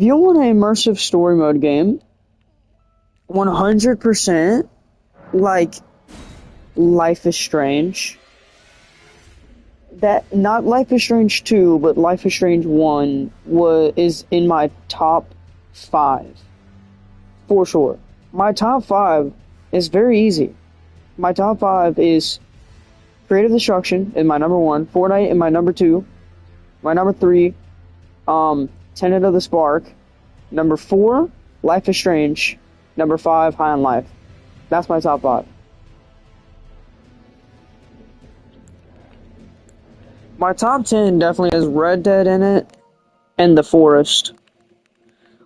If you want an immersive story mode game, 100% like Life is Strange. That not Life is Strange 2, but Life is Strange 1 is in my top 5 for sure. My top 5 is very easy. My top 5 is Creative Destruction in my number 1, Fortnite in my number 2, my number 3, Tenet of the Spark, number 4, Life is Strange, number 5, High on Life. That's my top 5. My top 10 definitely has Red Dead in it, and The Forest.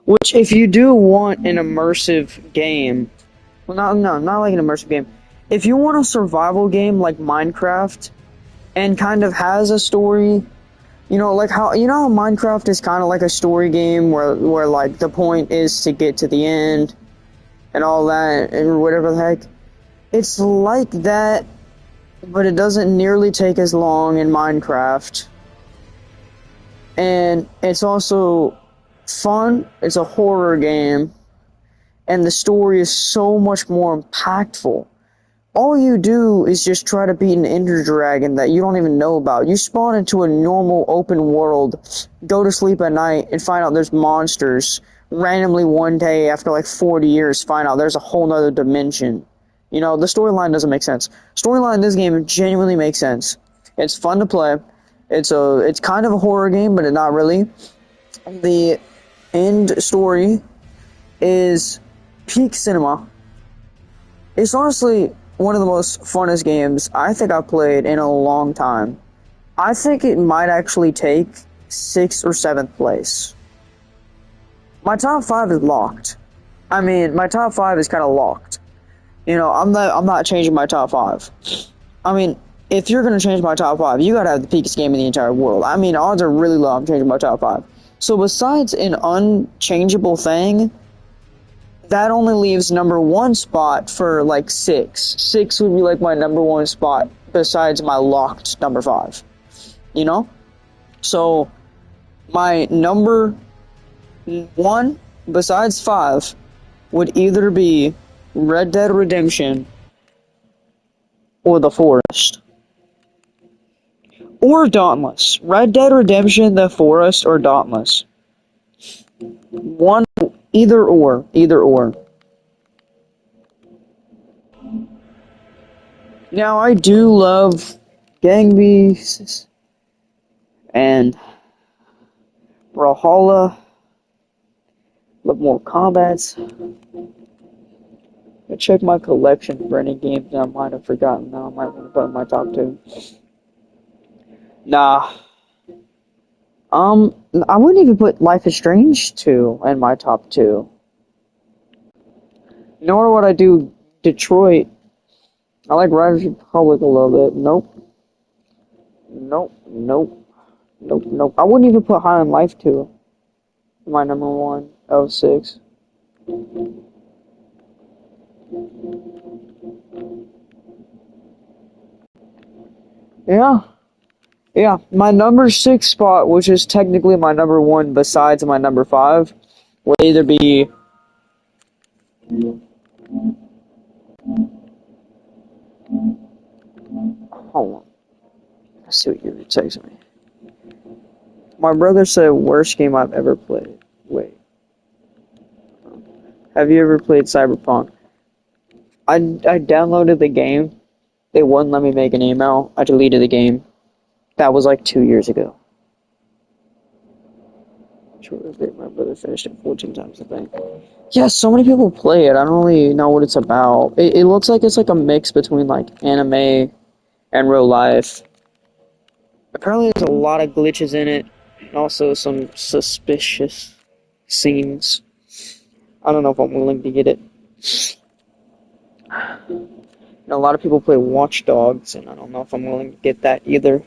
Which, if you do want an immersive game, well, not like an immersive game. If you want a survival game like Minecraft, and kind of has a story, like how Minecraft is kind of like a story game where like the point is to get to the end, and all that, and whatever the heck. It's like that, but it doesn't nearly take as long in Minecraft. And it's also fun. It's a horror game. And the story is so much more impactful. All you do is just try to beat an ender dragon that you don't even know about. You spawn into a normal open world, go to sleep at night, and find out there's monsters. Randomly one day, after like 40 years, find out there's a whole nother dimension. The storyline doesn't make sense. Storyline in this game genuinely makes sense. It's fun to play. It's kind of a horror game, but not really. The end story is peak cinema. It's honestly one of the most funnest games I think I've played in a long time. I think it might actually take 6th or 7th place. My top 5 is locked. My top 5 is kind of locked. I'm not changing my top 5. If you're gonna change my top 5, you gotta have the peakest game in the entire world. Odds are really low I'm changing my top 5. So besides an unchangeable thing, that only leaves number 1 spot for like 6. 6 would be like my number 1 spot besides my locked number 5. So my number 1 besides 5 would either be Red Dead Redemption or The Forest. Or Dauntless. Red Dead Redemption, The Forest, or Dauntless. Either or. Now, I do love Gang Beasts and Brawlhalla. Love more Kombats. I check my collection for any games that I might have forgotten. Now I might want to put in my top 2. Nah. I wouldn't even put Life is Strange 2 in my top 2. Nor would I do Detroit. I like Riders Republic a little bit. Nope. I wouldn't even put High on Life 2 in my number 1 of 6. Yeah, my number 6 spot, which is technically my number 1 besides my number 5, would either be hold on. Let's see what you're texting me. My brother said worst game I've ever played. Wait. Have you ever played Cyberpunk? I downloaded the game. They wouldn't let me make an email. I deleted the game. That was like 2 years ago. My brother finished it 14 times, I think. Yeah, so many people play it. I don't really know what it's about. It looks like it's like a mix between like anime and real life. Apparently there's a lot of glitches in it. And also some suspicious scenes. I don't know if I'm willing to get it. A lot of people play Watch Dogs, and I don't know if I'm willing to get that either.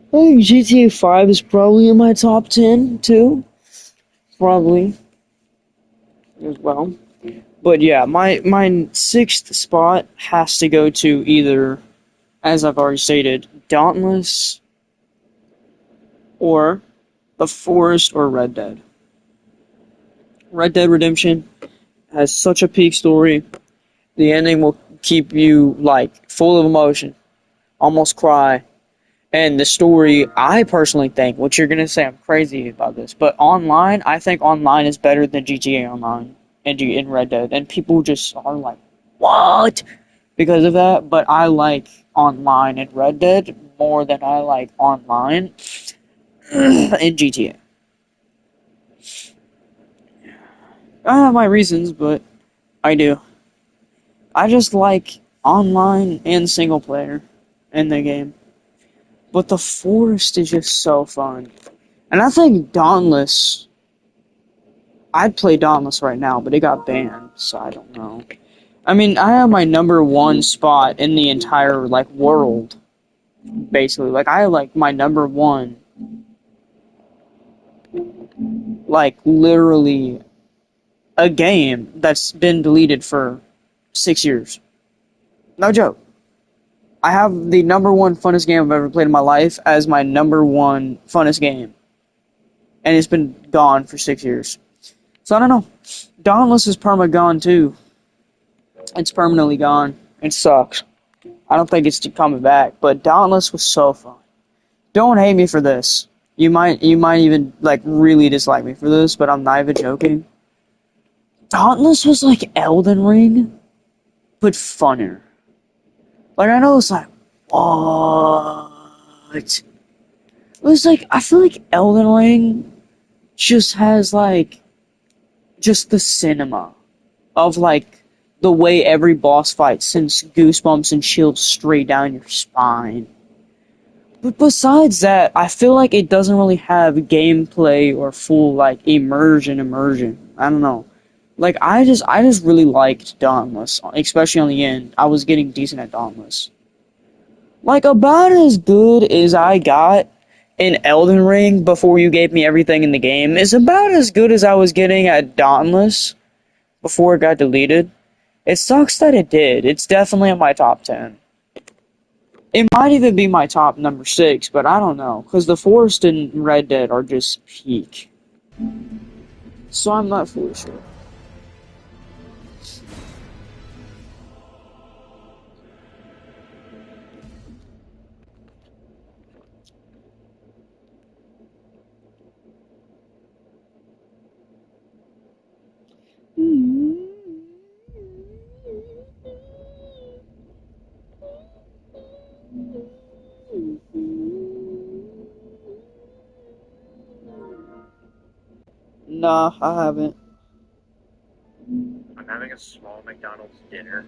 I think GTA 5 is probably in my top 10, too. Probably. As well. But yeah, my 6th spot has to go to either, as I've already stated, Dauntless or The Forest or Red Dead. Red Dead Redemption has such a peak story. The ending will keep you like full of emotion, almost cry. And the story, I personally think, what you're gonna say, I'm crazy about this, but online, I think online is better than GTA Online and in Red Dead, and people just are like, what? Because of that. But I like online in Red Dead more than I like online in GTA. I have my reasons, but I do. I just like online and single player in the game. But the forest is just so fun. And I think Dauntless, I'd play Dauntless right now, but it got banned, so I don't know. I mean, I have my number one spot in the entire, like, world, basically. Like, I have, like, my number one, like, literally a game that's been deleted for 6 years. No joke. I have the number one funnest game I've ever played in my life as my number one funnest game. And it's been gone for 6 years. So I don't know. Dauntless is perma gone too. It's permanently gone. It sucks. I don't think it's coming back. But Dauntless was so fun. Don't hate me for this. You might even like really dislike me for this, but I'm not even joking. Dauntless was like Elden Ring, but funner. Like I know it's like what? It was like I feel like Elden Ring just has like just the cinema of like the way every boss fight sends goosebumps and chills straight down your spine. But besides that, I feel like it doesn't really have gameplay or full like immersion. I don't know. Like I just really liked Dauntless, especially on the end. I was getting decent at Dauntless. Like about as good as I got in Elden Ring before you gave me everything in the game is about as good as I was getting at Dauntless before it got deleted. It sucks that it did. It's definitely in my top 10. It might even be my top number 6, but I don't know. Because the Forest and Red Dead are just peak. So I'm not fully sure. Nah, I haven't. I'm having a small McDonald's dinner.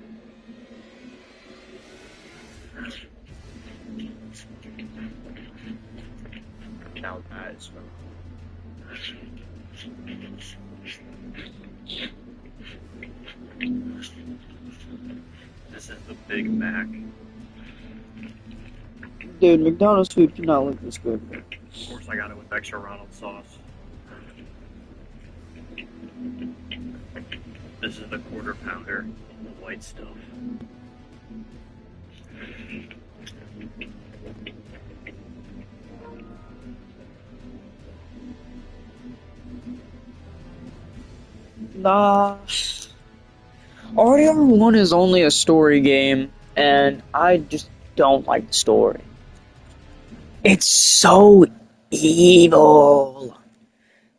Now that is fun. This is the Big Mac. Dude, McDonald's food cannot look this good. Of course, I got it with extra Ronald sauce. This is the quarter pounder, the white stuff. Nah. RDR1 is only a story game, and I just don't like the story. It's so evil.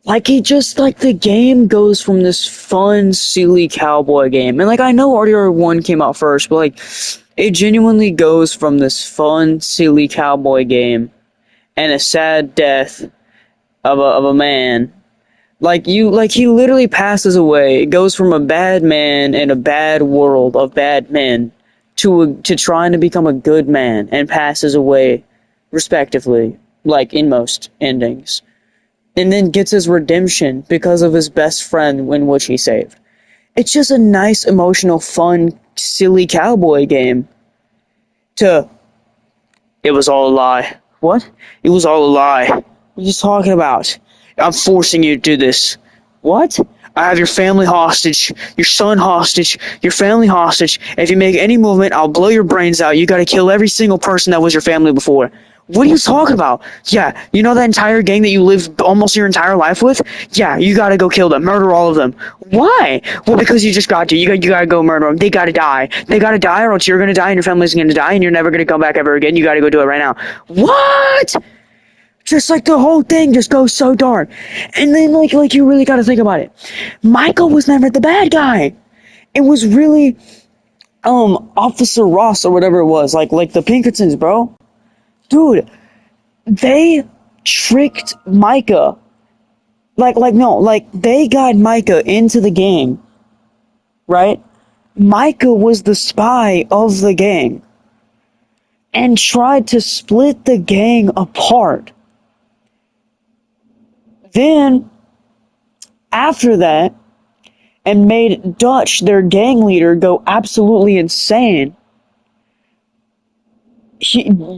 Like, the game goes from this fun, silly cowboy game. And, like, I know RDR1 came out first, but, like, it genuinely goes from this fun, silly cowboy game and a sad death of a man. He literally passes away. It goes from a bad man in a bad world of bad men to trying to become a good man and passes away, respectively, like in most endings. And then gets his redemption because of his best friend in which he saved. It's just a nice, emotional, fun, silly cowboy game. It was all a lie. What? It was all a lie. What are you talking about? I'm forcing you to do this. What? I have your family hostage, your son hostage, your family hostage. If you make any movement, I'll blow your brains out. You gotta kill every single person that was your family before. What are you talking about? Yeah, you know that entire gang that you lived almost your entire life with? Yeah, you gotta go kill them, murder all of them. Why? Well, because you just got to. You gotta go murder them. They gotta die. They gotta die, or else you're gonna die and your family's gonna die and you're never gonna come back ever again. You gotta go do it right now. What? Just like the whole thing just goes so dark. And then like you really gotta think about it. Michael was never the bad guy. It was really Officer Ross or whatever it was, like the Pinkertons, bro. Dude, they tricked Micah. They got Micah into the gang, right? Micah was the spy of the gang and tried to split the gang apart. Then, after that, and made Dutch, their gang leader, go absolutely insane.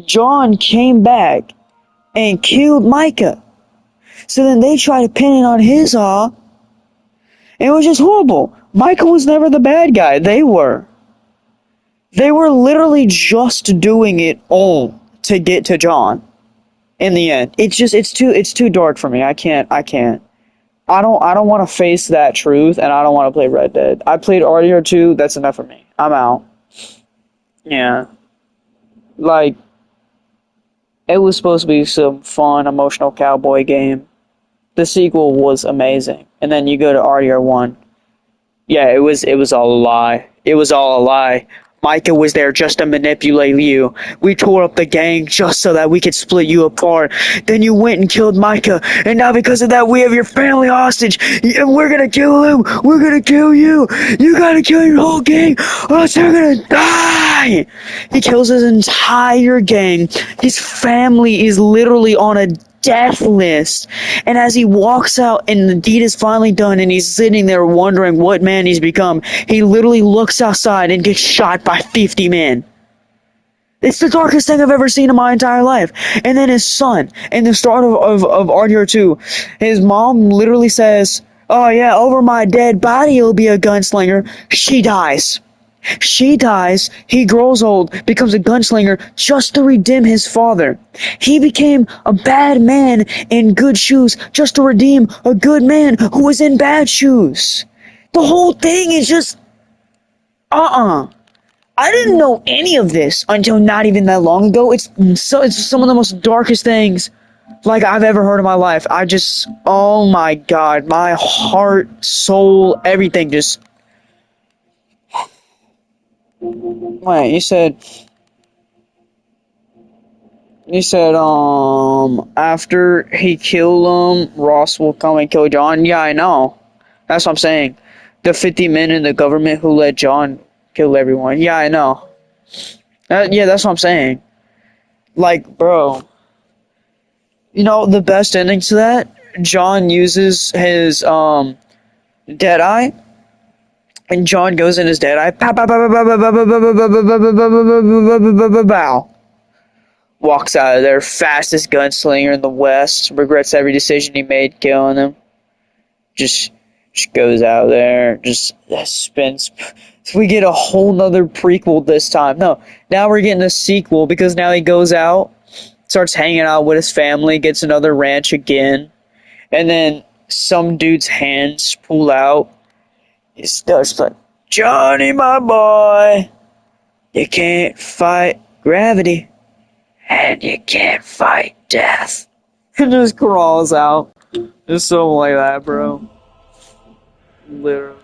John came back and killed Micah. So then they tried to pin it on his and it was just horrible. Micah was never the bad guy. They were. They were literally just doing it all to get to John. In the end, it's too dark for me. I can't. I don't want to face that truth, and I don't want to play Red Dead. I played RDR2. That's enough for me. I'm out. Yeah. Like, it was supposed to be some fun, emotional cowboy game. The sequel was amazing. And then you go to RDR1. Yeah, it was all a lie. It was all a lie. Micah was there just to manipulate you. We tore up the gang just so that we could split you apart. Then you went and killed Micah, and now because of that we have your family hostage, and we're gonna kill him. We're gonna kill you. You gotta kill your whole gang, or else you're gonna die. He kills his entire gang. His family is literally on a death list. And as he walks out and the deed is finally done and he's sitting there wondering what man he's become, he literally looks outside and gets shot by 50 men. It's the darkest thing I've ever seen in my entire life. And then his son, in the start of RDR2, his mom literally says, "Oh yeah, over my dead body he'll be a gunslinger." She dies. She dies, he grows old, becomes a gunslinger just to redeem his father. He became a bad man in good shoes just to redeem a good man who was in bad shoes. The whole thing is just, I didn't know any of this until not even that long ago. It's some of the most darkest things like I've ever heard in my life. Oh my god, my heart, soul, everything just... Wait, you said, after he killed him, Ross will come and kill John? Yeah, I know. That's what I'm saying. The 50 men in the government who let John kill everyone. Yeah, I know. Yeah, that's what I'm saying. Like, bro. You know, the best ending to that? John uses his, Deadeye. And John goes in his Deadeye. Bow. Walks out of there, fastest gunslinger in the West. Regrets every decision he made killing him. Just goes out there. Just spins. We get a whole nother prequel this time. No, now we're getting a sequel because now he goes out, starts hanging out with his family, gets another ranch again, and then some dude's hands pull out. He starts like, "Johnny, my boy, you can't fight gravity, and you can't fight death." And just crawls out. Just something like that, bro. Literally.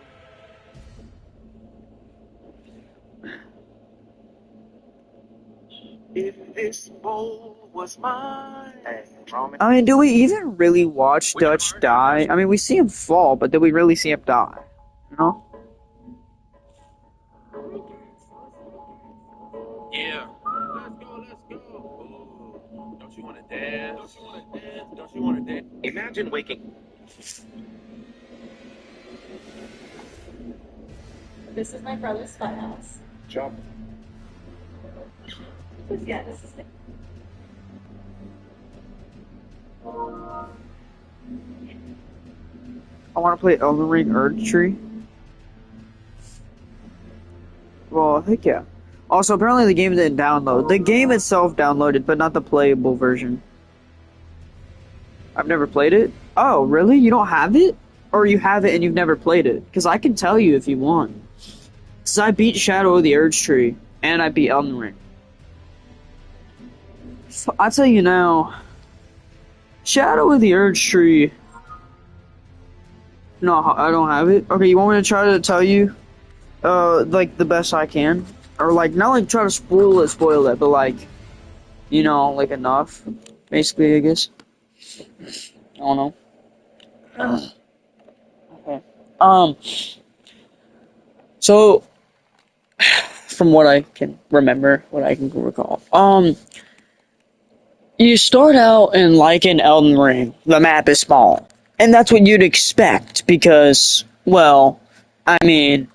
If this bowl was mine. I mean, do we even really watch Dutch die? I mean, we see him fall, but did we really see him die? You know? Yeah. Let's go. Ooh. Don't you want to dance? Don't you want to dance? Imagine waking. This is my brother's fun house. Jump. Yeah, this is it. I want to play Elden Ring Urge Tree. Well, heck yeah. Also, apparently the game didn't download. The game itself downloaded, but not the playable version. I've never played it. Oh, really? You don't have it? Or you have it and you've never played it? Because I can tell you if you want. Because I beat Shadow of the Urge Tree, and I beat Elden Ring. I'll tell you now, Shadow of the Urge Tree... No, I don't have it. Okay, you want me to try to tell you, like, the best I can? Or, like, not, like, try to spoil it, but, like, you know, like, enough, basically, I guess. I don't know. Okay. So, from what I can remember, what I can recall, you start out in, like, in Elden Ring. The map is small. And that's what you'd expect, because, well, I mean,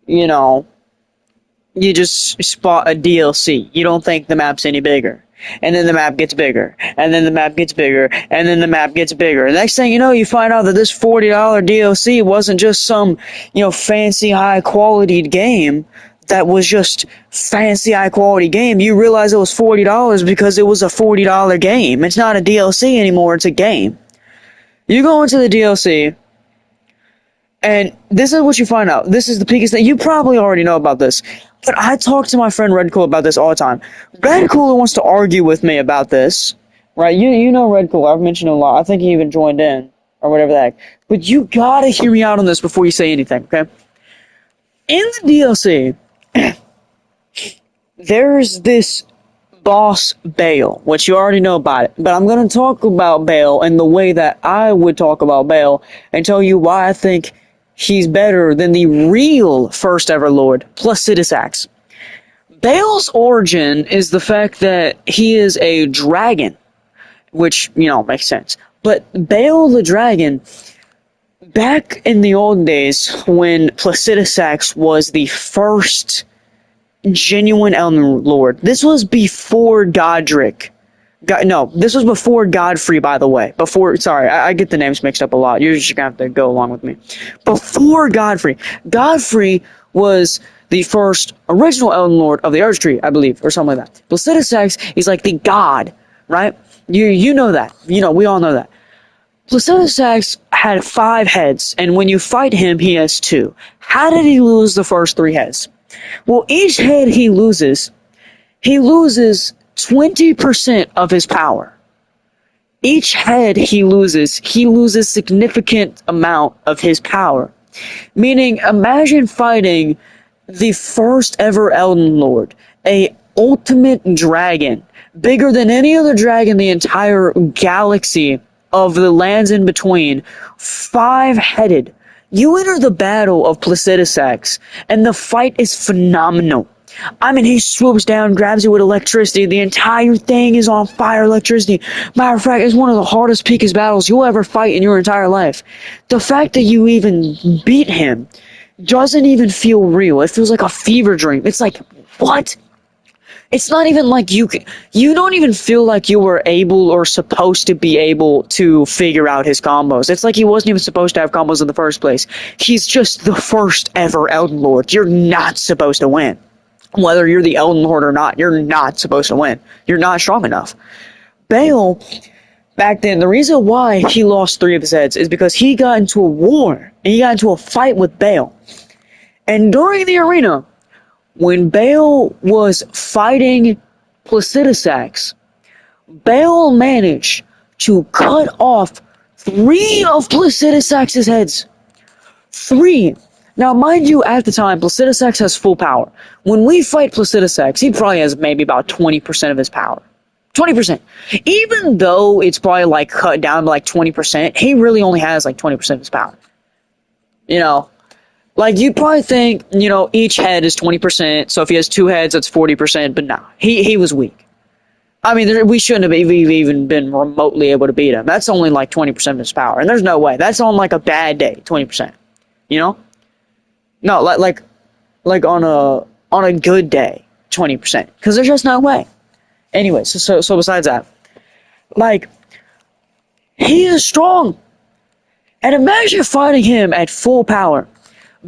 you know, you just spot a DLC. You don't think the map's any bigger. And then the map gets bigger. And then the map gets bigger. And then the map gets bigger. And next thing you know, you find out that this $40 DLC wasn't just some, you know, fancy high-quality game. That was just fancy high-quality game. You realize it was $40 because it was a $40 game. It's not a DLC anymore, it's a game. You go into the DLC, and this is what you find out. This is the biggest thing. You probably already know about this. But I talk to my friend Red Cool about this all the time. Red Cooler wants to argue with me about this. Right? You know Red Cooler. I've mentioned him a lot. I think he even joined in. Or whatever the heck. But you gotta hear me out on this before you say anything, okay? In the DLC... there's this boss Bale, which you already know about it, but I'm going to talk about Bale in the way that I would talk about Bale and tell you why I think he's better than the real first ever Lord, Placidusax. Bale's origin is the fact that he is a dragon, which, you know, makes sense. But Bale the dragon, back in the old days when Placidusax was the first genuine Elden Lord. This was before Godric. This was before Godfrey, by the way. Sorry, I get the names mixed up a lot. You're just gonna have to go along with me. Before Godfrey. Godfrey was the first original Elden Lord of the Urge Tree, I believe, or something like that. Placidusax is like the god, right? You know that. You know, we all know that. Placidusax had 5 heads, and when you fight him, he has 2. How did he lose the first 3 heads? Well, each head he loses 20% of his power. Each head he loses significant amount of his power. Meaning, imagine fighting the first ever Elden Lord, a ultimate dragon, bigger than any other dragon in the entire galaxy of the lands in between, 5-headed. You enter the battle of Placidusax, and the fight is phenomenal. I mean, he swoops down, grabs you with electricity. The entire thing is on fire, electricity. Matter of fact, it's one of the hardest, peakest battles you'll ever fight in your entire life. The fact that you even beat him doesn't even feel real. It feels like a fever dream. It's like, what? It's not even like you don't even feel like you were able or supposed to be able to figure out his combos. It's like he wasn't even supposed to have combos in the first place. He's just the first ever Elden Lord. You're not supposed to win. Whether you're the Elden Lord or not, you're not supposed to win. You're not strong enough. Bale, back then, the reason why he lost 3 of his heads is because he got into a war. And he got into a fight with Bale. And during the arena, when Bale was fighting Placidusax, Bale managed to cut off 3 of Placidusax's heads. 3. Now, mind you, at the time, Placidusax has full power. When we fight Placidusax, he probably has maybe about 20% of his power. 20%. Even though it's probably like cut down to like 20%, he really only has like 20% of his power. You know? Like, you'd probably think, you know, each head is 20%, so if he has 2 heads, that's 40%, but no, he was weak. I mean, we shouldn't have even been remotely able to beat him. That's only like 20% of his power, and there's no way. That's on like a bad day, 20%. You know? No, like on a good day, 20%, because there's just no way. Anyway, so besides that, like, he is strong, and imagine fighting him at full power.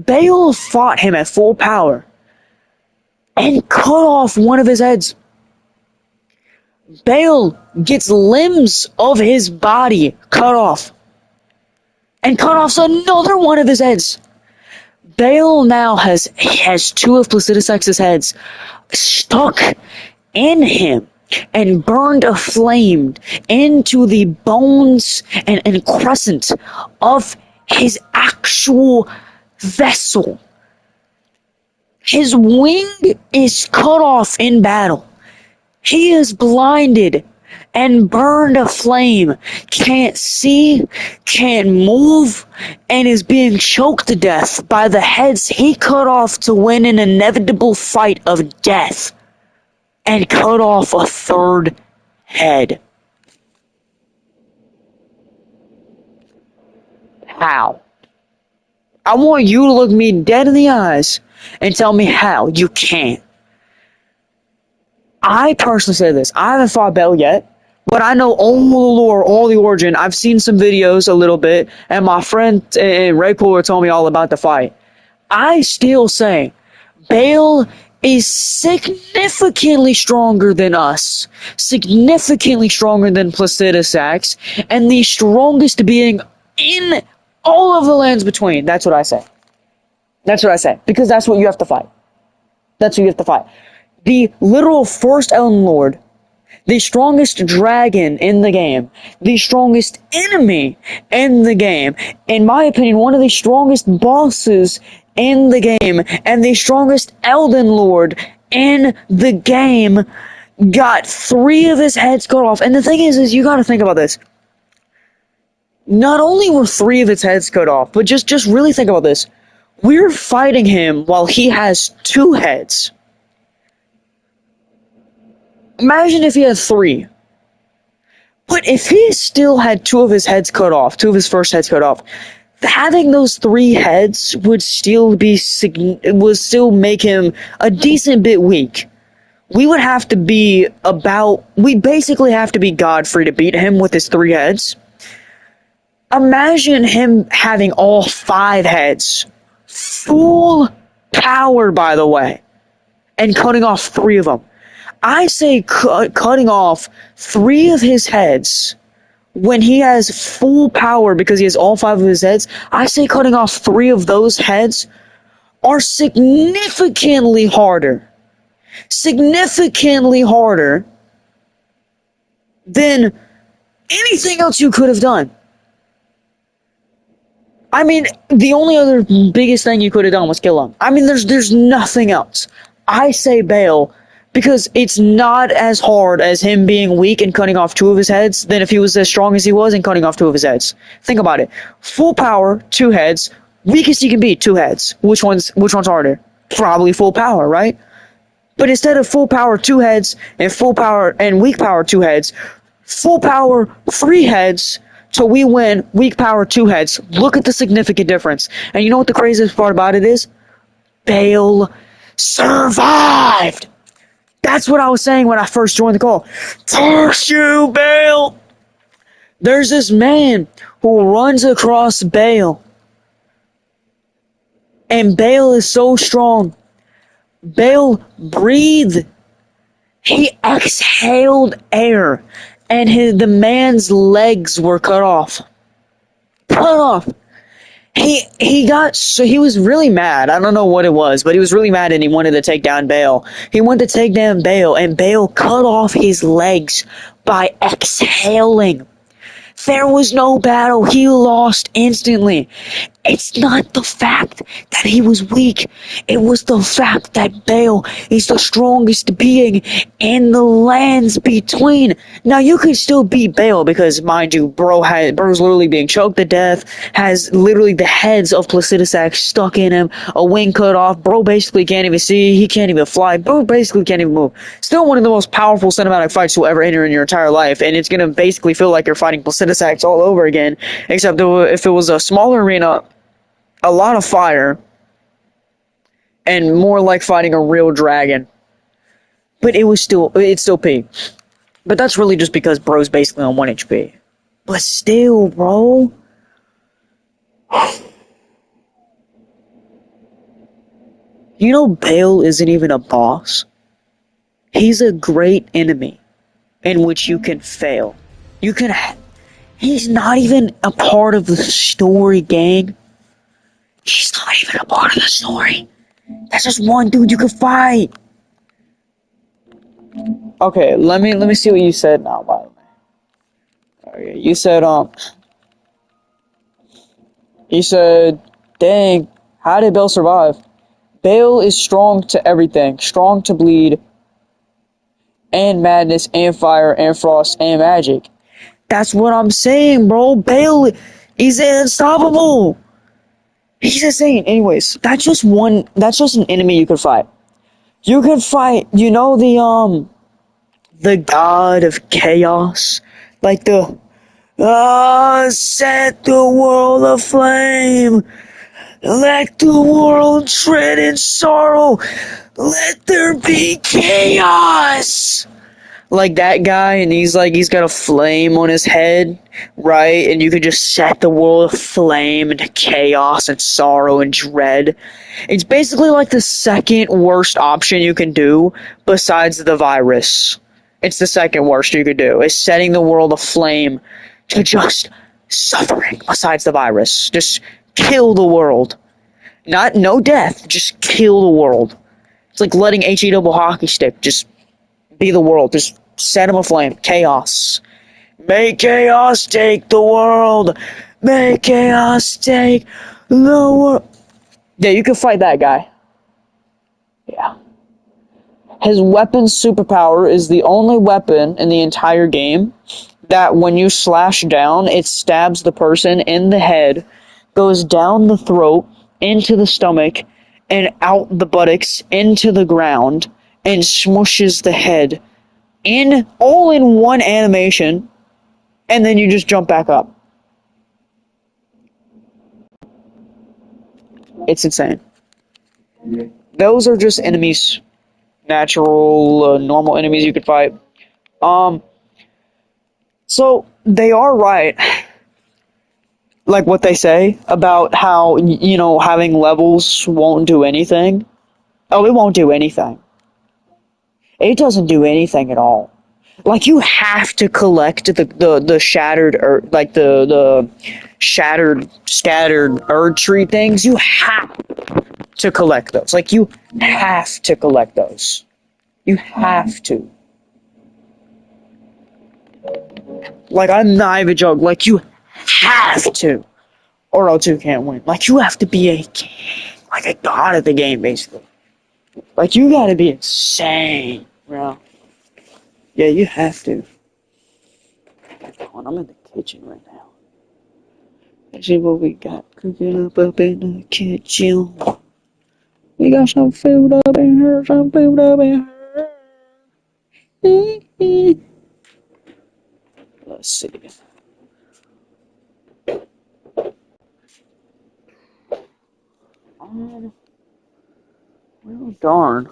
Bale fought him at full power and cut off one of his heads. Bale gets limbs of his body cut off and cut off another one of his heads. Bale now has two of Placidus X's heads stuck in him and burned aflamed into the bones and crescent of his actual vessel. His wing is cut off in battle. He is blinded and burned aflame, can't see, can't move, and is being choked to death by the heads he cut off to win an inevitable fight of death, and cut off a third head. How? I want you to look me dead in the eyes and tell me how. You can't. I personally say this. I haven't fought Bell yet, but I know all the lore, all the origin. I've seen some videos a little bit, and my friend Ray Pooler told me all about the fight. I still say Bale is significantly stronger than us, significantly stronger than Placidus X, and the strongest being in all of the lands between. That's what I say. That's what I say. Because that's what you have to fight. That's what you have to fight. The literal first Elden Lord, the strongest dragon in the game, the strongest enemy in the game, in my opinion, one of the strongest bosses in the game, and the strongest Elden Lord in the game, got 3 of his heads cut off. And the thing is you gotta think about this. Not only were 3 of his heads cut off, but just really think about this. We're fighting him while he has 2 heads. Imagine if he had 3. But if he still had 2 of his heads cut off, 2 of his first heads cut off, having those 3 heads would still make him a decent bit weak. We would have to be we basically have to be Godfrey to beat him with his 3 heads. Imagine him having all 5 heads. Full power, by the way. And cutting off 3 of them. I say cutting off 3 of his heads when he has full power because he has all 5 of his heads. I say cutting off 3 of those heads are significantly harder. Significantly harder than anything else you could have done. I mean, the only other biggest thing you could have done was kill him. I mean, there's nothing else. I say Bale because it's not as hard as him being weak and cutting off 2 of his heads than if he was as strong as he was and cutting off 2 of his heads. Think about it. Full power, 2 heads. Weakest he can be, 2 heads. Which one's harder? Probably full power, right? But instead of full power, 2 heads, and full power and weak power, 2 heads, full power, 3 heads, so we win, weak power, 2 heads. Look at the significant difference. And you know what the craziest part about it is? Bale survived! That's what I was saying when I first joined the call. Curse you, Bale! There's this man who runs across Bale. And Bale is so strong. Bale breathed. He exhaled air. And the man's legs were cut off. Cut off. He was really mad. I don't know what it was, but he was really mad and he wanted to take down Bale. He wanted to take down Bale, and Bale cut off his legs by exhaling. There was no battle. He lost instantly. It's not the fact that he was weak. It was the fact that Bale is the strongest being in the lands between. Now, you could still beat Bale because, mind you, bro's literally being choked to death, has literally the heads of Placidus X stuck in him, a wing cut off. Bro basically can't even see. He can't even fly. Bro basically can't even move. Still one of the most powerful cinematic fights you'll ever enter in your entire life, and it's going to basically feel like you're fighting Placidus X all over again, except if it was a smaller arena, a lot of fire, and more like fighting a real dragon. But it's still P. But that's really just because bro's basically on 1 HP. But still, bro. You know Bale isn't even a boss. He's a great enemy in which you can fail. You can. He's not even a part of the story, gang. He's not even a part of the story. That's just one dude you can fight. Okay, let me see what you said now. By the way, okay, you said, dang, how did Bale survive? Bale is strong to everything, strong to bleed, and madness, and fire, and frost, and magic. That's what I'm saying, bro. Bale is unstoppable. He's insane. Anyways, that's just one. That's just an enemy you could fight. You could fight. You know the god of chaos, like the set the world aflame. Let the world tread in sorrow. Let there be chaos. Like that guy, and he's got a flame on his head, right? And you could just set the world aflame into chaos and sorrow and dread. It's basically like the second worst option you can do besides the virus. It's the second worst you could do, is setting the world aflame to just suffering besides the virus. Just kill the world. No death, just kill the world. It's like letting HE double hockey stick just be the world. Just set him aflame. Chaos. Make chaos take the world. Make chaos take the world. Yeah, you can fight that guy. Yeah. His weapon's superpower is the only weapon in the entire game that when you slash down, it stabs the person in the head, goes down the throat, into the stomach, and out the buttocks, into the ground, and smushes the head all in one animation, and then you just jump back up. It's insane. Those are just enemies, natural, normal enemies you could fight. So they are right, like what they say about how, having levels won't do anything. Oh, it won't do anything. It doesn't do anything at all. Like, you have to collect the shattered, like the shattered, scattered tree things. You have to collect those. Like, you have to collect those. You have to. Like, I'm not even joking. Like, you have to. Or else you can't win. Like, you have to be a king. Like, a god of the game, basically. Like, you gotta be insane, bro. Yeah, you have to. Hold on, I'm in the kitchen right now. Let's see what we got cooking up in the kitchen. We got some food up in here, some food up in here. Let's see. Well, darn.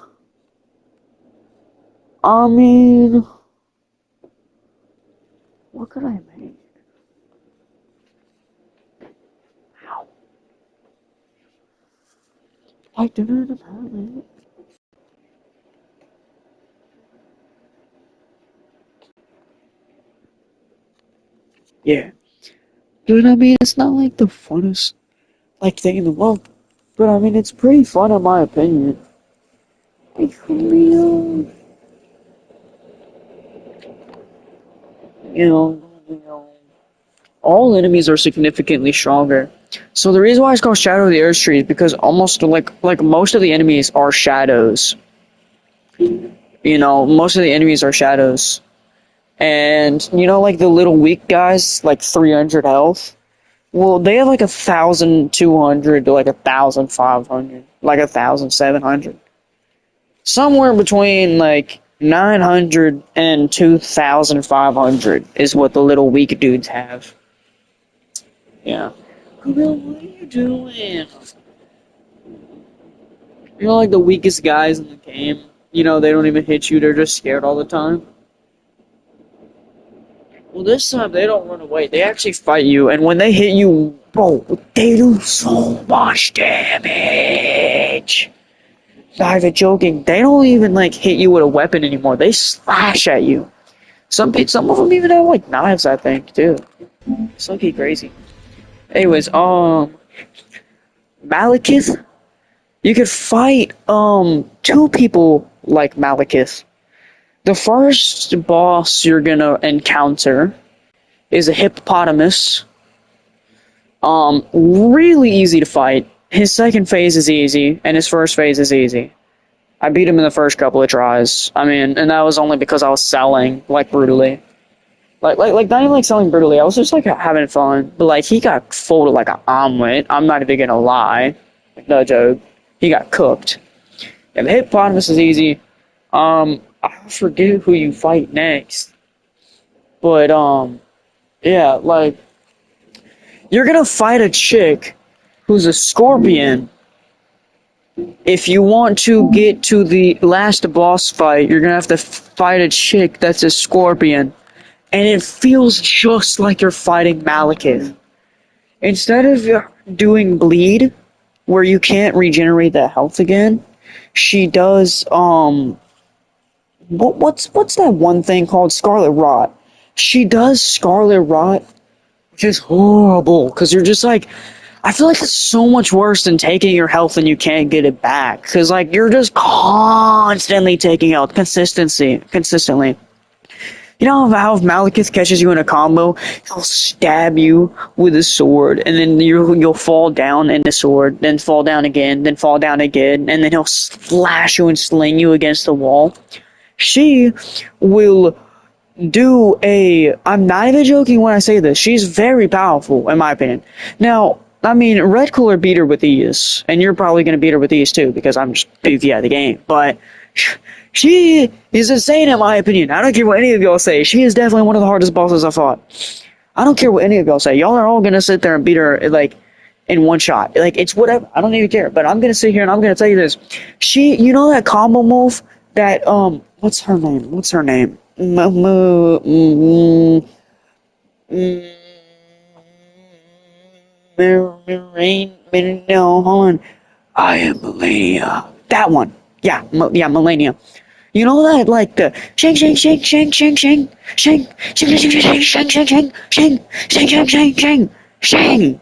I mean, what could I make? Ow. Like, apparently. Yeah. But I mean, it's not like the funnest, like, thing in the world. But I mean, it's pretty fun in my opinion. Like, for real. All enemies are significantly stronger. So the reason why it's called Shadow of the Earth Tree is because almost like most of the enemies are shadows. Most of the enemies are shadows. And like the little weak guys, like 300 health. Well, they have like 1,200 to like 1,500, like 1,700. Somewhere between like 900 and 2,500 is what the little weak dudes have. Yeah. Girl, what are you doing? Like the weakest guys in the game. They don't even hit you, they're just scared all the time. Well, this time they don't run away. They actually fight you, and when they hit you, bro, they do so much damage. not even joking. They don't even like hit you with a weapon anymore. They slash at you. Some of them even have like knives, I think, too. It's looking crazy. Anyways, Malekith, you could fight two people like Malekith. The first boss you're gonna encounter is a hippopotamus. Really easy to fight. His second phase is easy, and his first phase is easy. I beat him in the first couple of tries. I mean, and that was only because I was selling, like, brutally. Like, not even, like, selling brutally. I was just, like, having fun. But, like, he got folded like an omelet. I'm not even gonna lie. Like, no joke. He got cooked. And the hippopotamus is easy. I forget who you fight next. But, yeah, like, you're gonna fight a chick who's a scorpion. If you want to get to the last boss fight, you're gonna have to fight a chick that's a scorpion. And it feels just like you're fighting Malekith. Instead of doing bleed, where you can't regenerate that health again, she does, what's that one thing called? Scarlet Rot. She does Scarlet Rot, which is horrible, because you're just like, I feel like it's so much worse than taking your health and you can't get it back. Because, like, you're just constantly taking health. Consistently. You know how if Malekith catches you in a combo, he'll stab you with a sword, and then you'll fall down in the sword, then fall down again, and then he'll slash you and sling you against the wall. She will do I'm not even joking when I say this, she's very powerful, in my opinion. Now, I mean, Red Cooler beat her with ease, and you're probably going to beat her with ease too, because I'm just beefy at the game, but she is insane in my opinion. I don't care what any of y'all say. She is definitely one of the hardest bosses I've fought. I don't care what any of y'all say. Y'all are all going to sit there and beat her, like, in one shot. Like, it's whatever. I don't even care, but I'm going to sit here and I'm going to tell you this. You know that combo move that, what's her name? No, hold on. I am Melania. That one. Yeah, Melania. You know that, like, the shang shang shang shang shang shang shang shang shang shang shang shang shang shang shang shang shang shang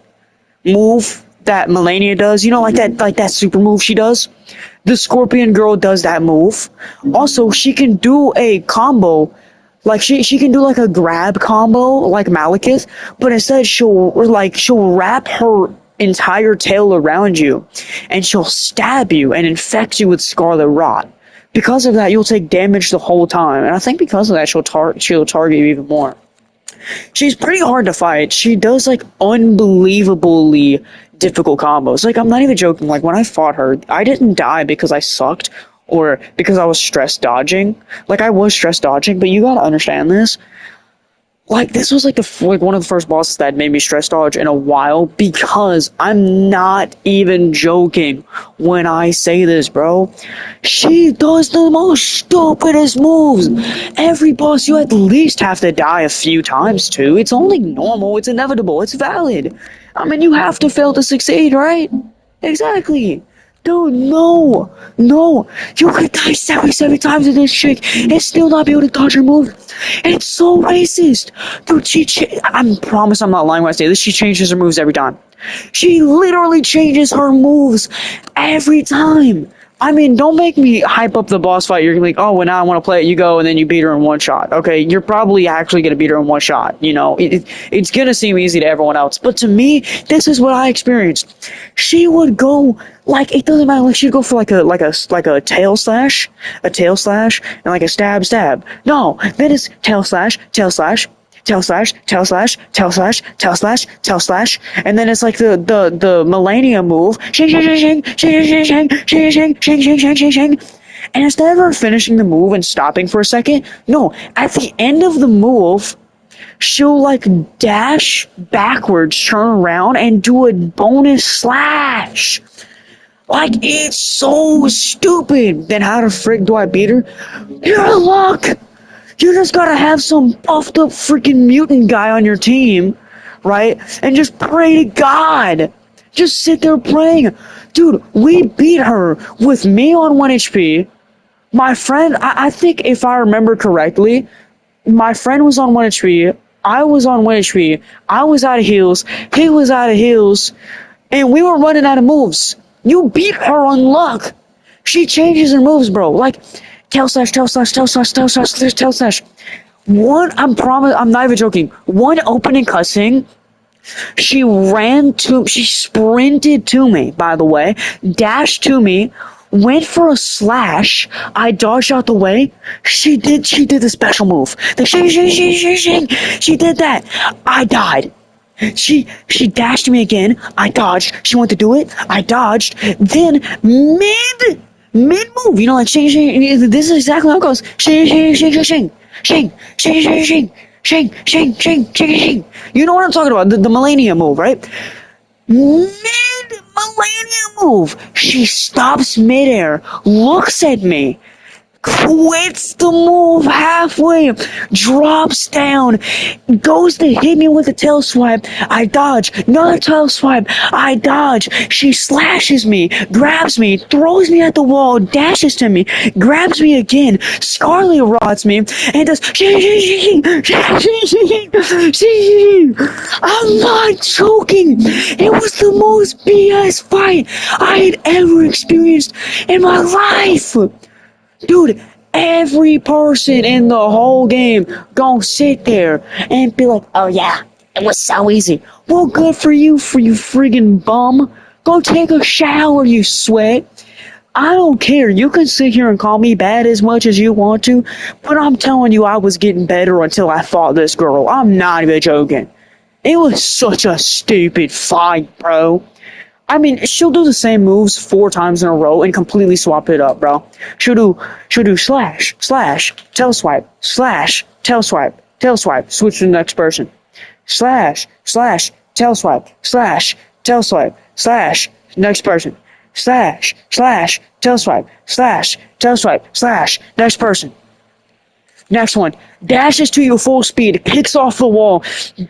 move that Melania does? You know, like that super move she does? The Scorpion Girl does that move. Also, she can do a combo. Like, she can do, like, a grab combo, like Malekith, but instead she'll wrap her entire tail around you, and she'll stab you and infect you with Scarlet Rot. Because of that, you'll take damage the whole time, and I think because of that, she'll target you even more. She's pretty hard to fight. She does, like, unbelievably difficult combos. Like, I'm not even joking. Like, when I fought her, I didn't die because I sucked, or because I was stress dodging. Like, I was stress dodging, but you gotta understand this. Like, this was like one of the first bosses that made me stress dodge in a while, because I'm not even joking when I say this, bro. She does the most stupidest moves. Every boss, you at least have to die a few times to. It's only normal, it's inevitable, it's valid. I mean, you have to fail to succeed, right? Exactly. Dude, no. You could die 77 times with this chick and still not be able to dodge her move. It's so racist. Dude, I promise I'm not lying when I say this. She changes her moves every time. She literally changes her moves every time. I mean, don't make me hype up the boss fight. You're like, oh, well, now I want to play it. You go, and then you beat her in one shot. Okay, you're probably actually going to beat her in one shot. You know, it's going to seem easy to everyone else. But to me, this is what I experienced. She would go, like, it doesn't matter. Like, she'd go for like a tail slash, and like a stab. No, then it's tail slash, and then it's like the Melania move, and instead of her finishing the move and stopping for a second, no, at the end of the move, she'll like dash backwards, turn around, and do a bonus slash. Like, it's so stupid. Then how the frick do I beat her? You're luck. You just gotta have some buffed up freaking mutant guy on your team, right? And just pray to God Just sit there praying. Dude, we beat her with me on 1 HP. My friend, I think if I remember correctly, my friend was on 1 HP. I was on 1 HP. I was out of heals. He was out of heals. And we were running out of moves. You beat her on luck. She changes her moves, bro. Like, tail slash, tail slash, tail slash, tail slash, tail slash. I'm not even joking. One opening cutscene, she sprinted to me, by the way, dashed to me, went for a slash, I dodged out the way, she did the special move. She did that. I died. She dashed me again, I dodged, she went to do it, I dodged, then mid move, you know, like this is exactly how it goes. Shing. You know what I'm talking about? The Millennium move, right? Mid-Millennium move. She stops midair, looks at me, quits the move halfway, drops down, goes to hit me with a tail swipe. I dodge. Another tail swipe. I dodge. She slashes me, grabs me, throws me at the wall, dashes to me, grabs me again, Scarlet rods me, and does I'm not joking. It was the most BS fight I had ever experienced in my life. Dude, every person in the whole game gonna sit there and be like, oh yeah, it was so easy. Well, good for you friggin' bum. Go take a shower, you sweat. I don't care. You can sit here and call me bad as much as you want to, but I'm telling you I was getting better until I fought this girl. I'm not even joking. It was such a stupid fight, bro. I mean, she'll do the same moves 4 times in a row and completely swap it up, bro. She'll do slash, tail swipe, slash, tail swipe, switch to the next person. Slash, tail swipe, slash, next person. Slash, tail swipe, slash, next person. Next one, dashes to you full speed, kicks off the wall,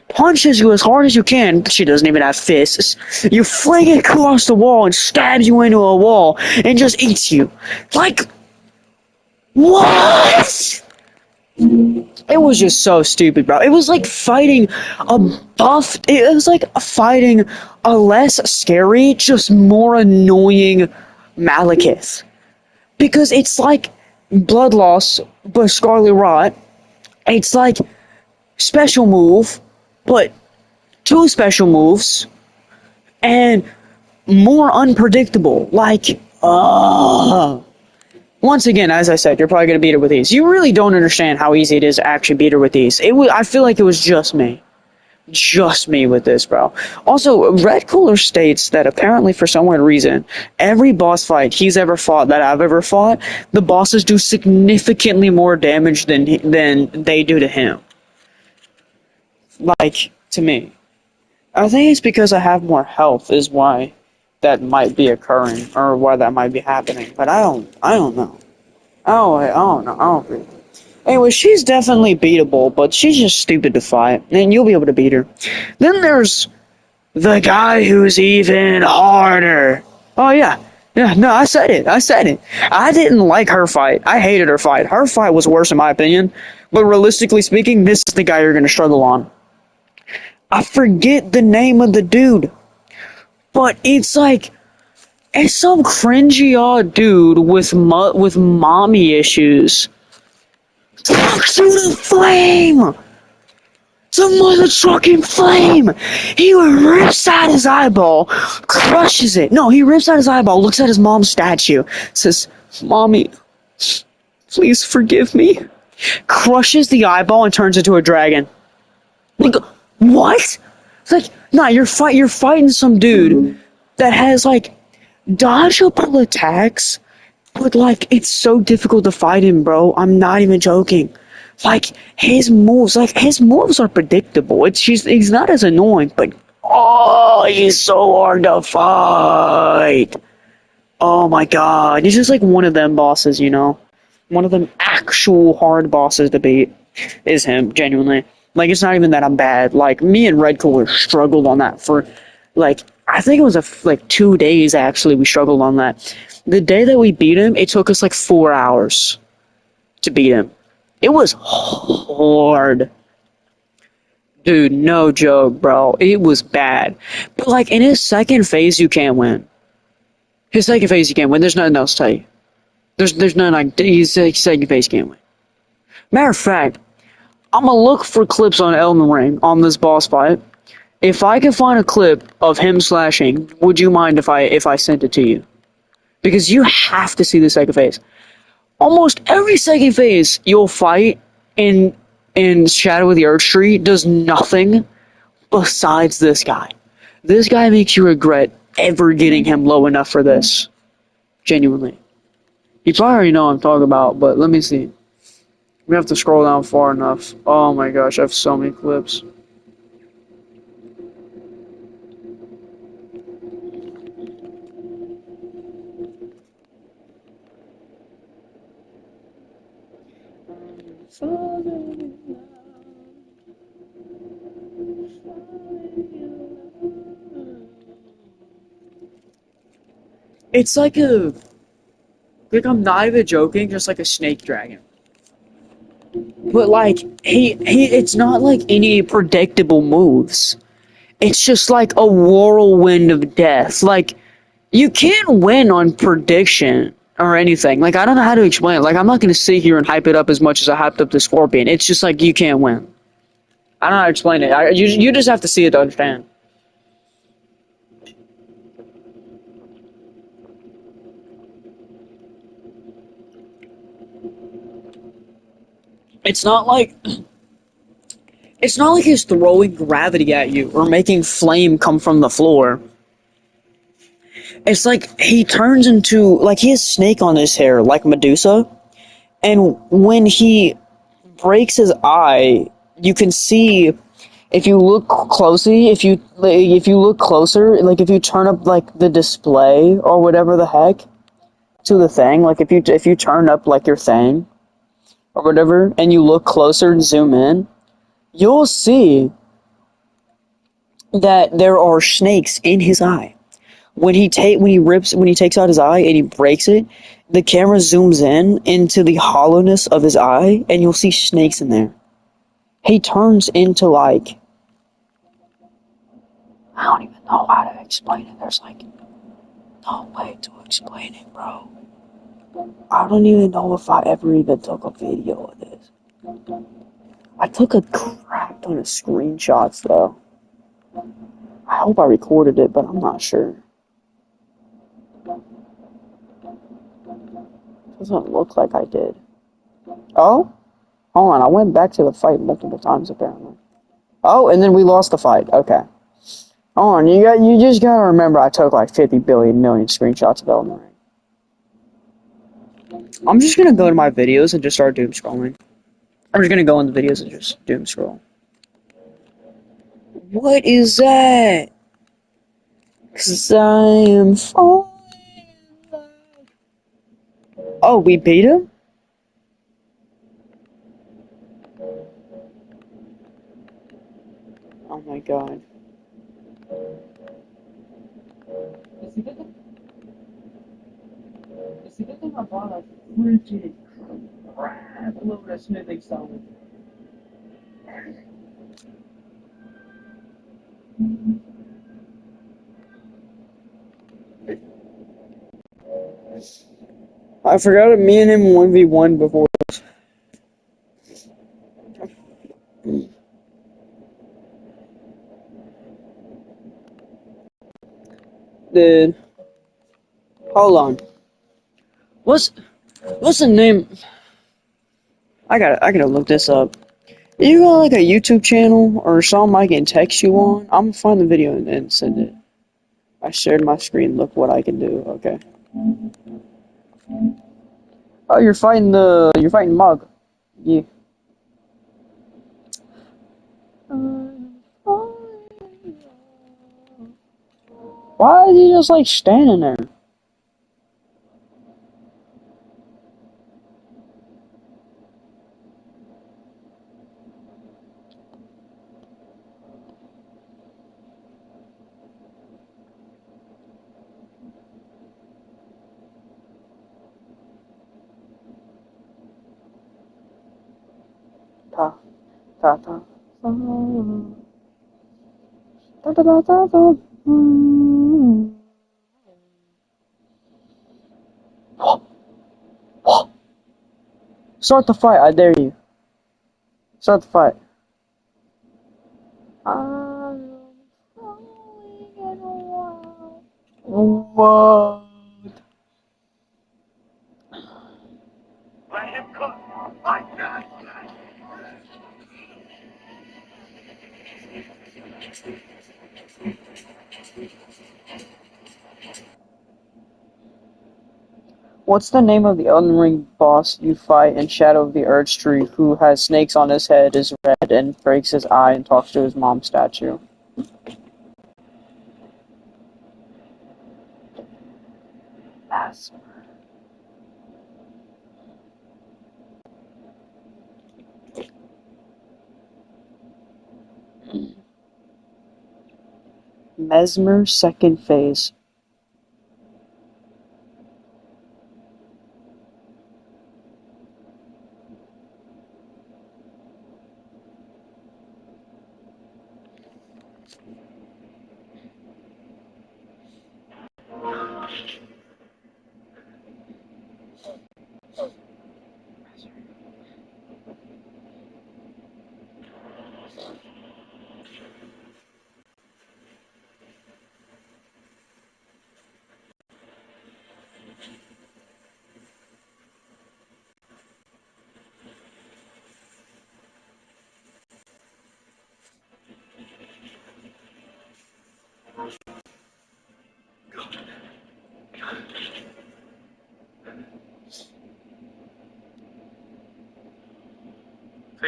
punches you as hard as you can. She doesn't even have fists. You fling it across the wall and stabs you into a wall and just eats you. Like, what? It was just so stupid, bro. It was like fighting it was like fighting a less scary, just more annoying Malekith. Because it's like blood loss, but Scarlet Rot. It's like special move, but 2 special moves, and more unpredictable. Like, once again, as I said, you're probably gonna beat her with ease. You really don't understand how easy it is to actually beat her with ease. I feel like it was just me. Just me with this, bro. Also, Red Cooler states that apparently for some weird reason, every boss fight he's ever fought that I've ever fought, the bosses do significantly more damage than they do to him. Like, to me. I think it's because I have more health is why that might be occurring, or why that might be happening, but I don't know. I don't know. Anyway, she's definitely beatable, but she's just stupid to fight, and you'll be able to beat her. Then there's the guy who's even harder. Oh, yeah. Yeah, no, I said it. I didn't like her fight. I hated her fight. Her fight was worse in my opinion, but realistically speaking, this is the guy you're going to struggle on. I forget the name of the dude, but it's like, it's some cringy odd dude with mommy issues. Talk to the flame! The motherfucking flame! He rips out his eyeball, crushes it. No, he rips out his eyeball, looks at his mom's statue, says, Mommy, please forgive me. Crushes the eyeball and turns into a dragon. Like, what? It's like, nah, you're fighting some dude that has, like, dodgeable attacks, but, like, it's so difficult to fight him, bro. I'm not even joking. Like, his moves are predictable. He's not as annoying, but, oh, he's so hard to fight. Oh, my God. He's just like one of them bosses, you know? One of them actual hard bosses to beat is him, genuinely. Like, it's not even that I'm bad. Like, me and Red Cooler struggled on that for, like, I think it was like 2 days actually. We struggled on that. The day that we beat him, it took us like 4 hours to beat him. It was hard. Dude, no joke, bro. It was bad. But like in his second phase, you can't win. His second phase, you can't win. There's nothing else to tell you. There's nothing like his second phase can't win. Matter of fact, I'm gonna look for clips on Elden Ring on this boss fight. If I can find a clip of him slashing, would you mind if I sent it to you? Because you have to see the second phase. Almost every second phase you'll fight in Shadow of the Earth Tree does nothing besides this guy. This guy makes you regret ever getting him low enough for this. Genuinely. You probably already know what I'm talking about, but let me see. We have to scroll down far enough. Oh my gosh, I have so many clips. It's like I'm not even joking, just like a snake dragon. But like it's not like any predictable moves. It's just like a whirlwind of death. Like you can't win on prediction or anything. Like I don't know how to explain it. Like I'm not gonna sit here and hype it up as much as I hyped up the Scorpion. It's just like you can't win. I don't know how to explain it. You just have to see it to understand. It's not like he's throwing gravity at you or making flame come from the floor. It's like he turns into like he has snake on his hair like Medusa, and when he breaks his eye, you can see if you look closely, if you look closer, like if you turn up like the display or whatever the heck to the thing, like if you turn up like your thing or whatever, and you look closer and zoom in, you'll see that there are snakes in his eye. When he takes out his eye and he breaks it, the camera zooms in into the hollowness of his eye, and you'll see snakes in there. He turns into like I don't even know how to explain it. There's like no way to explain it, bro. I don't even know if I ever even took a video of this. I took a crap ton of screenshots though. I hope I recorded it, but I'm not sure. Doesn't look like I did. Oh? Hold on, I went back to the fight multiple times apparently. Oh, and then we lost the fight. Okay. Hold on, you just gotta remember I took like 50 billion million screenshots of Elden Ring. I'm just gonna go to my videos and just start doom scrolling. I'm just gonna go in the videos and just doom scroll. What is that? 'Cause I am falling in love. Oh, we beat him? Oh my god. I forgot that me and him 1v1 before. Dude. Hold on. What's the name? I gotta look this up. You got like a YouTube channel or something I can text you on? I'm gonna find the video and send it. I shared my screen. Look what I can do. Okay. Oh, you're fighting Mug. Yeah. Why is he just like standing there? ta ta ta ta ta ta ta ta ta. Start the fight, I dare you. Start the fight. What? Let him cook. I got What's the name of the Elden Ring boss you fight in Shadow of the Erd Tree who has snakes on his head, is red, and breaks his eye and talks to his mom's statue? Mesmer second phase.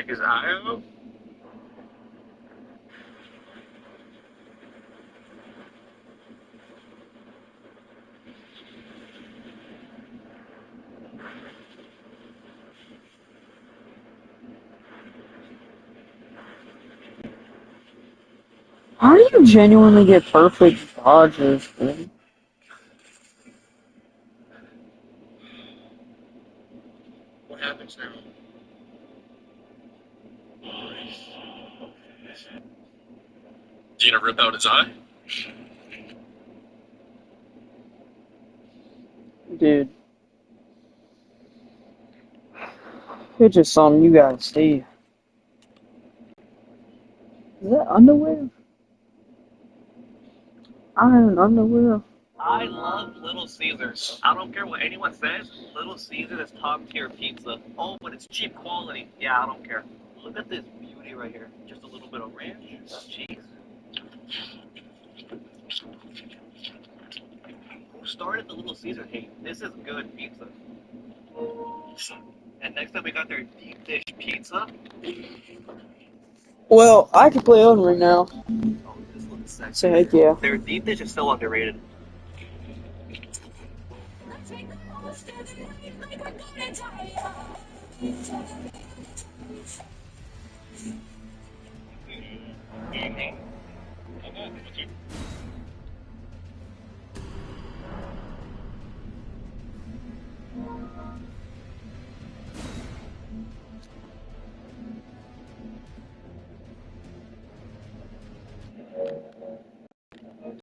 take his eye out. How do you genuinely get perfect dodges, dude? What happens now? You gonna rip out his eye? Dude. It's just something you gotta see. Is that underwear? Iron underwear. I love Little Caesars. I don't care what anyone says. Little Caesars is top tier pizza. Oh, but it's cheap quality. Yeah, I don't care. Look at this beauty right here. Just a little bit of ranch, cheese. Who started the Little Caesar hate? This is good pizza. And next up we got their deep dish pizza. Well, I can play Elden Ring now. Oh, this looks sexy. So heck yeah. Their deep dish is so underrated.